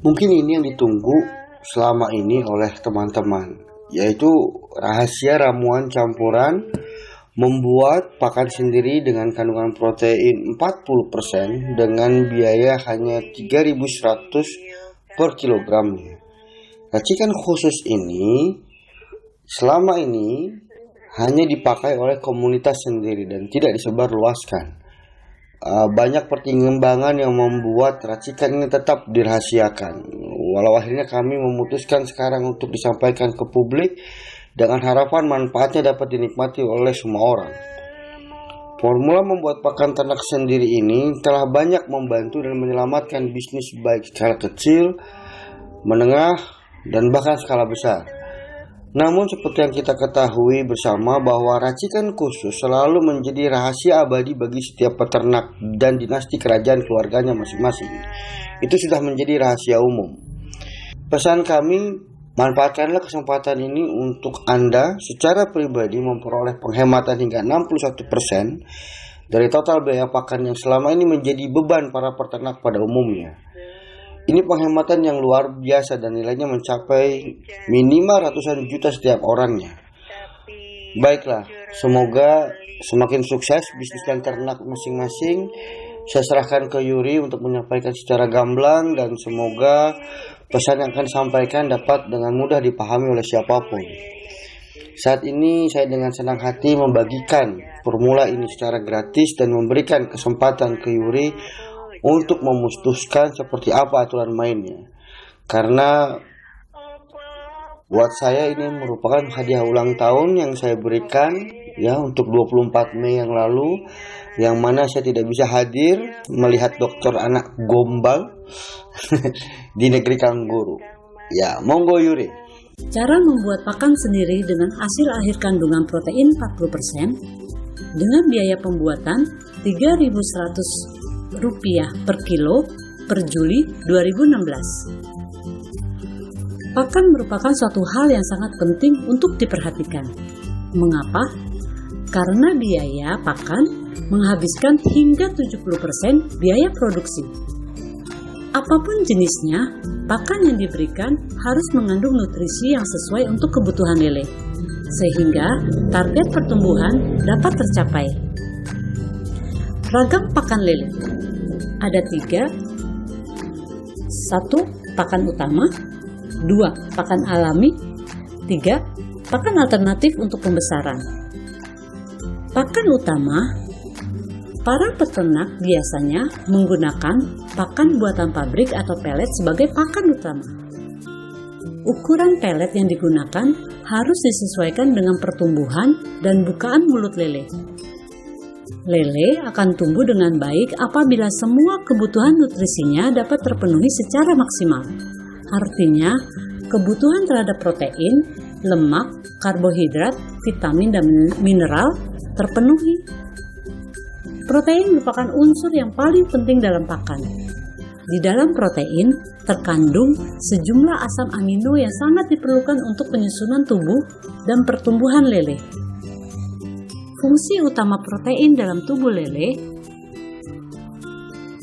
Mungkin ini yang ditunggu selama ini oleh teman-teman, yaitu rahasia ramuan campuran membuat pakan sendiri dengan kandungan protein 40% dengan biaya hanya 3.100 per kilogramnya. Racikan khusus ini selama ini hanya dipakai oleh komunitas sendiri dan tidak disebarluaskan. Banyak pertimbangan yang membuat racikan ini tetap dirahasiakan. Walau akhirnya kami memutuskan sekarang untuk disampaikan ke publik dengan harapan manfaatnya dapat dinikmati oleh semua orang. Formula membuat pakan ternak sendiri ini telah banyak membantu dan menyelamatkan bisnis baik skala kecil, menengah, dan bahkan skala besar. Namun seperti yang kita ketahui bersama bahwa racikan khusus selalu menjadi rahasia abadi bagi setiap peternak dan dinasti kerajaan keluarganya masing-masing. Itu sudah menjadi rahasia umum. Pesan kami, manfaatkanlah kesempatan ini untuk Anda secara pribadi memperoleh penghematan hingga 61% dari total biaya pakan yang selama ini menjadi beban para peternak pada umumnya. Ini penghematan yang luar biasa dan nilainya mencapai minimal ratusan juta setiap orangnya. Baiklah, semoga semakin sukses bisnis dan ternak masing-masing. Saya serahkan ke Yuri untuk menyampaikan secara gamblang dan semoga pesan yang akan disampaikan dapat dengan mudah dipahami oleh siapapun. Saat ini saya dengan senang hati membagikan formula ini secara gratis dan memberikan kesempatan ke Yuri untuk memutuskan seperti apa aturan mainnya. Karena buat saya ini merupakan hadiah ulang tahun yang saya berikan ya untuk 24 Mei yang lalu, yang mana saya tidak bisa hadir melihat dokter anak gombal di negeri Kangguru. Ya, monggo Yuri. Cara membuat pakan sendiri dengan hasil akhir kandungan protein 40% dengan biaya pembuatan Rp3.100 per kilo per Juli 2016. Pakan merupakan suatu hal yang sangat penting untuk diperhatikan. Mengapa? Karena biaya pakan menghabiskan hingga 70% biaya produksi. Apapun jenisnya, pakan yang diberikan harus mengandung nutrisi yang sesuai untuk kebutuhan lele, sehingga target pertumbuhan dapat tercapai. Ragam pakan lele ada 3. 1. Pakan utama. 2. Pakan alami. 3. Pakan alternatif untuk pembesaran. Pakan utama, para peternak biasanya menggunakan pakan buatan pabrik atau pelet sebagai pakan utama. Ukuran pelet yang digunakan harus disesuaikan dengan pertumbuhan dan bukaan mulut lele. Lele akan tumbuh dengan baik apabila semua kebutuhan nutrisinya dapat terpenuhi secara maksimal. Artinya, kebutuhan terhadap protein, lemak, karbohidrat, vitamin, dan mineral terpenuhi. Protein merupakan unsur yang paling penting dalam pakan. Di dalam protein terkandung sejumlah asam amino yang sangat diperlukan untuk penyusunan tubuh dan pertumbuhan lele. Fungsi utama protein dalam tubuh lele: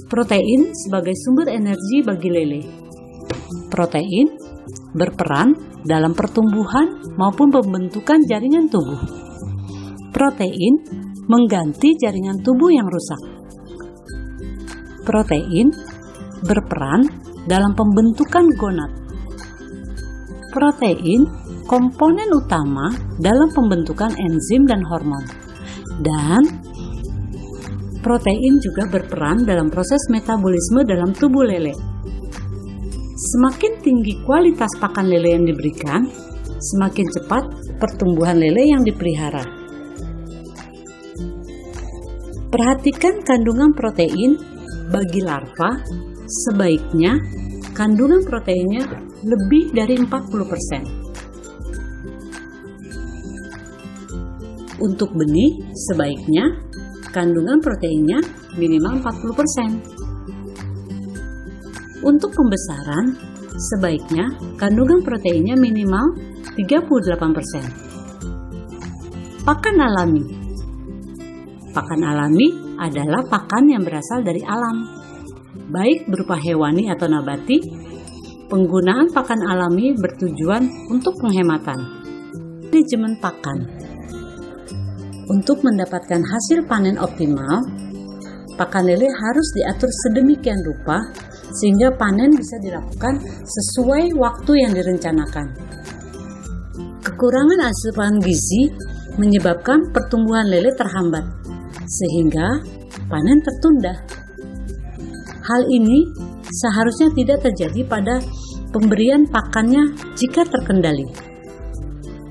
protein sebagai sumber energi bagi lele. Protein berperan dalam pertumbuhan maupun pembentukan jaringan tubuh. Protein mengganti jaringan tubuh yang rusak. Protein berperan dalam pembentukan gonad. Protein komponen utama dalam pembentukan enzim dan hormon. Dan protein juga berperan dalam proses metabolisme dalam tubuh lele. Semakin tinggi kualitas pakan lele yang diberikan, semakin cepat pertumbuhan lele yang dipelihara. Perhatikan kandungan protein bagi larva. Sebaiknya kandungan proteinnya lebih dari 40%. Untuk benih, sebaiknya kandungan proteinnya minimal 40%. Untuk pembesaran, sebaiknya kandungan proteinnya minimal 38%. Pakan alami. Pakan alami adalah pakan yang berasal dari alam, baik berupa hewani atau nabati, Penggunaan pakan alami bertujuan untuk penghematan. Manajemen pakan. Untuk mendapatkan hasil panen optimal, pakan lele harus diatur sedemikian rupa sehingga panen bisa dilakukan sesuai waktu yang direncanakan. Kekurangan asupan gizi menyebabkan pertumbuhan lele terhambat, sehingga panen tertunda. Hal ini seharusnya tidak terjadi pada pemberian pakannya jika terkendali.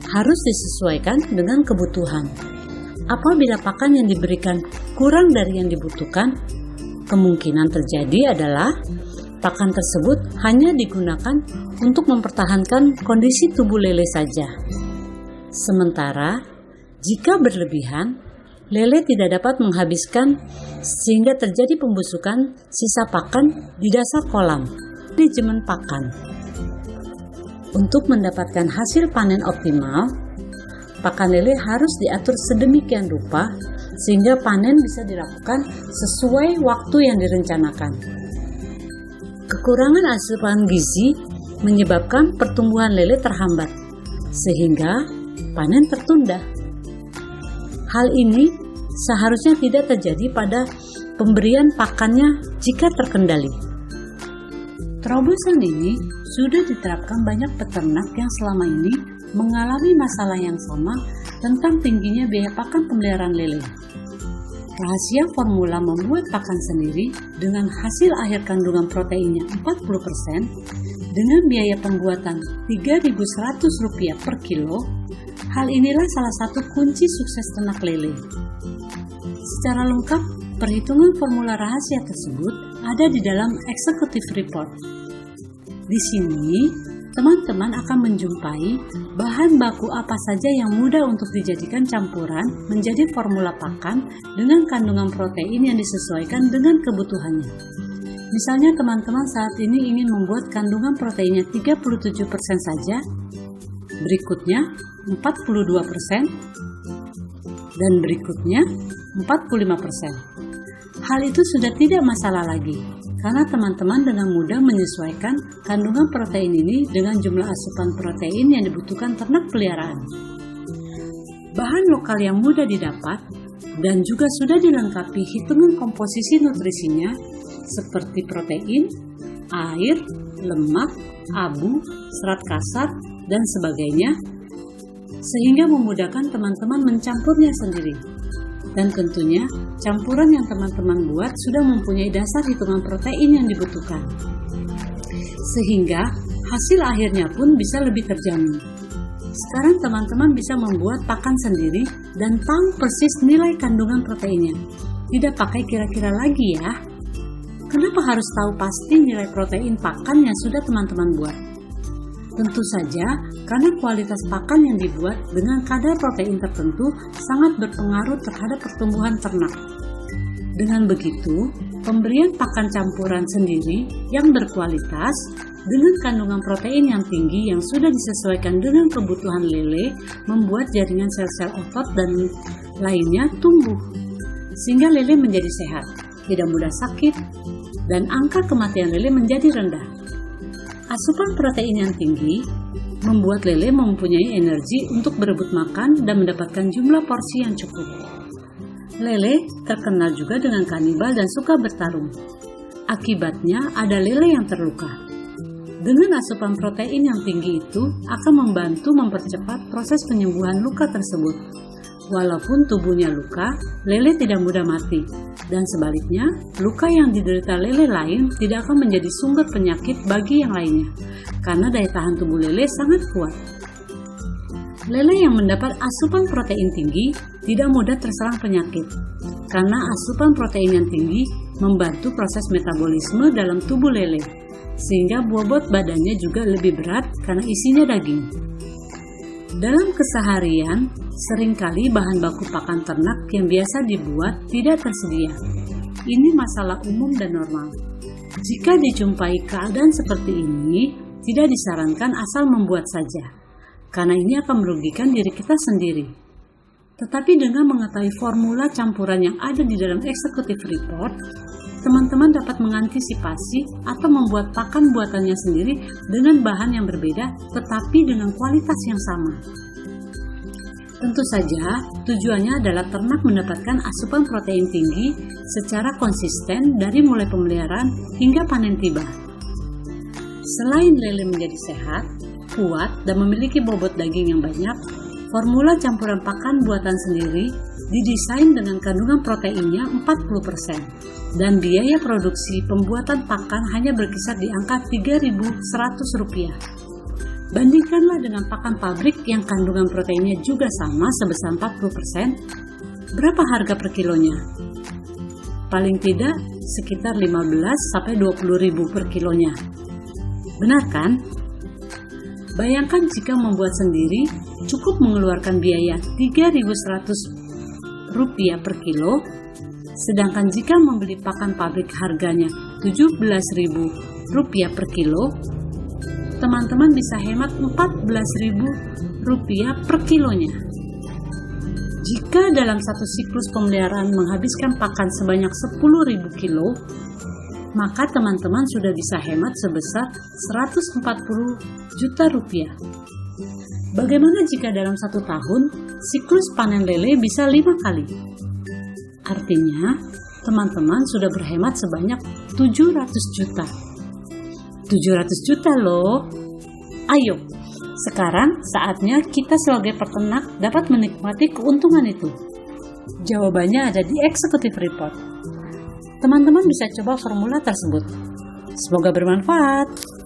Harus disesuaikan dengan kebutuhan. Apabila pakan yang diberikan kurang dari yang dibutuhkan, kemungkinan terjadi adalah pakan tersebut hanya digunakan untuk mempertahankan kondisi tubuh lele saja. Sementara, jika berlebihan, lele tidak dapat menghabiskan sehingga terjadi pembusukan sisa pakan di dasar kolam. Manajemen pakan. Untuk mendapatkan hasil panen optimal, pakan lele harus diatur sedemikian rupa sehingga panen bisa dilakukan sesuai waktu yang direncanakan. Kekurangan asupan gizi menyebabkan pertumbuhan lele terhambat, sehingga panen tertunda. Hal ini seharusnya tidak terjadi pada pemberian pakannya jika terkendali. Terobosan ini sudah diterapkan banyak peternak yang selama ini mengalami masalah yang sama tentang tingginya biaya pakan pemeliharaan lele. Rahasia formula membuat pakan sendiri dengan hasil akhir kandungan proteinnya 40% dengan biaya pembuatan Rp3.100 per kilo. Hal inilah salah satu kunci sukses ternak lele. Secara lengkap, perhitungan formula rahasia tersebut ada di dalam Executive Report. Di sini, teman-teman akan menjumpai bahan baku apa saja yang mudah untuk dijadikan campuran menjadi formula pakan dengan kandungan protein yang disesuaikan dengan kebutuhannya. Misalnya teman-teman saat ini ingin membuat kandungan proteinnya 37% saja, berikutnya 42%, dan berikutnya 45%. Hal itu sudah tidak masalah lagi, karena teman-teman dengan mudah menyesuaikan kandungan protein ini dengan jumlah asupan protein yang dibutuhkan ternak peliharaan. Bahan lokal yang mudah didapat dan juga sudah dilengkapi hitungan komposisi nutrisinya seperti protein, air, lemak, abu, serat kasar, dan sebagainya, sehingga memudahkan teman-teman mencampurnya sendiri. Dan tentunya, campuran yang teman-teman buat sudah mempunyai dasar hitungan protein yang dibutuhkan. Sehingga, hasil akhirnya pun bisa lebih terjamin. Sekarang teman-teman bisa membuat pakan sendiri dan tahu persis nilai kandungan proteinnya. Tidak pakai kira-kira lagi ya. Kenapa harus tahu pasti nilai protein pakan yang sudah teman-teman buat? Tentu saja, karena kualitas pakan yang dibuat dengan kadar protein tertentu sangat berpengaruh terhadap pertumbuhan ternak. Dengan begitu, pemberian pakan campuran sendiri yang berkualitas dengan kandungan protein yang tinggi yang sudah disesuaikan dengan kebutuhan lele membuat jaringan sel-sel otot dan lainnya tumbuh, sehingga lele menjadi sehat, tidak mudah sakit, dan angka kematian lele menjadi rendah. Asupan protein yang tinggi membuat lele mempunyai energi untuk berebut makan dan mendapatkan jumlah porsi yang cukup. Lele terkenal juga dengan kanibal dan suka bertarung. Akibatnya ada lele yang terluka. Dengan asupan protein yang tinggi itu akan membantu mempercepat proses penyembuhan luka tersebut. Walaupun tubuhnya luka, lele tidak mudah mati. Dan sebaliknya, luka yang diderita lele lain tidak akan menjadi sumber penyakit bagi yang lainnya, karena daya tahan tubuh lele sangat kuat. Lele yang mendapat asupan protein tinggi tidak mudah terserang penyakit, karena asupan protein yang tinggi membantu proses metabolisme dalam tubuh lele, sehingga bobot badannya juga lebih berat karena isinya daging. Dalam keseharian, seringkali bahan baku pakan ternak yang biasa dibuat tidak tersedia. Ini masalah umum dan normal. Jika dijumpai keadaan seperti ini, tidak disarankan asal membuat saja, karena ini akan merugikan diri kita sendiri. Tetapi dengan mengetahui formula campuran yang ada di dalam Executive Report, teman-teman dapat mengantisipasi atau membuat pakan buatannya sendiri dengan bahan yang berbeda tetapi dengan kualitas yang sama. Tentu saja, tujuannya adalah ternak mendapatkan asupan protein tinggi secara konsisten dari mulai pemeliharaan hingga panen tiba. Selain lele menjadi sehat, kuat, dan memiliki bobot daging yang banyak, formula campuran pakan buatan sendiri didesain dengan kandungan proteinnya 40% dan biaya produksi pembuatan pakan hanya berkisar di angka Rp3.100. Bandingkanlah dengan pakan pabrik yang kandungan proteinnya juga sama sebesar 40%, berapa harga per kilonya? Paling tidak sekitar 15-20 ribu per kilonya. Benar kan? Bayangkan jika membuat sendiri cukup mengeluarkan biaya Rp3.100 per kilo, sedangkan jika membeli pakan pabrik harganya Rp17.000 per kilo, teman-teman bisa hemat Rp14.000 per kilonya. Jika dalam satu siklus pemeliharaan menghabiskan pakan sebanyak 10.000 kilo, maka teman-teman sudah bisa hemat sebesar Rp140 juta. Bagaimana jika dalam satu tahun siklus panen lele bisa 5 kali? Artinya, teman-teman sudah berhemat sebanyak 700 juta. 700 juta loh. Ayo, sekarang saatnya kita sebagai peternak dapat menikmati keuntungan itu. Jawabannya ada di Executive Report. Teman-teman bisa coba formula tersebut. Semoga bermanfaat.